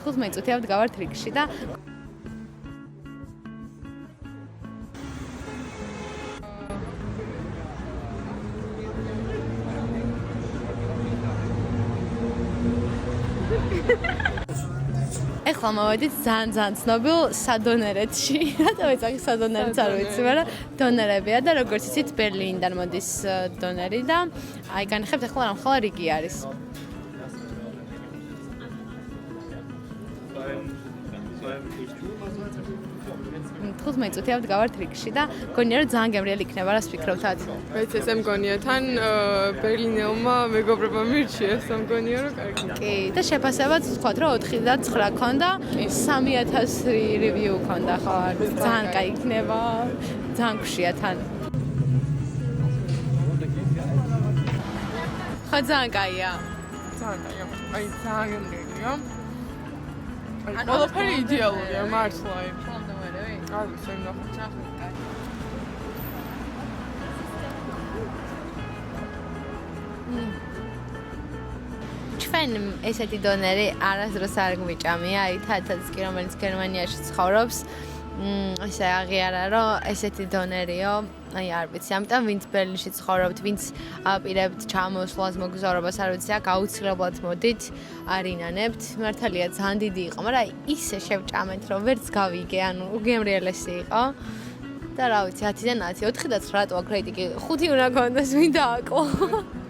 15 წუთი ავდგავართ რიგში და ეხლა მოვედით ძალიან ცნობილ სადონერეთში. რატო ეცახი სადონერეთს არ ვიცი, მაგრამ დონერებია და როგორც იცით ბერლინიდან მოდის დონერი და აი განახებთ ეხლა რამხელა რიგი არის. 15 წუთი ავდგავართ რიგში და გონია რომ ძალიან გემრიელი იქნება, რას ფიქრობთ? მეც ესე მგონია, თან ბერლინელმა მეგობრებმა მირჩია, მგონია რომ კარგი. კი, და შეფასებაც ვთქვათ რომ 4.9 ქონდა, 3000 რივიუ ქონდა, ხო, ძალიან კაი იქნება, ძალიან გშია თან. ხო, ძალიან კაია. ძალიან კაია. აი, ძალიან გემრიელია. აი, ყველაფერი იდეალურია, მართლა. არ ვიცი, ნახე. ჩვენ ესეთი დონერი არასდროს არ გვიჭამია, აი თათაც კი რომელიც გერმანიაში ცხოვრობს, ესე აღიარა რომ ესეთი დონერიო, აი არ ვიცი, ამიტომ ვინც ბერლინში ცხოვრობთ, ვინც აპირებთ ჩამოსვლას, მოგზაურობას, არ ვიცი, აქ აუცილებლად მოდით, არინანებთ, მართალია ძალიან დიდი იყო, მაგრამ ისე შევჭამეთ, რომ ვერც გავიგე, ანუ გემრიელესი იყო. და რა ვიცი, 10-დან 10, 4 და 9 რატო აქ რეიტინგი 5 უნდა გქონდეს, ვინ დააკლო?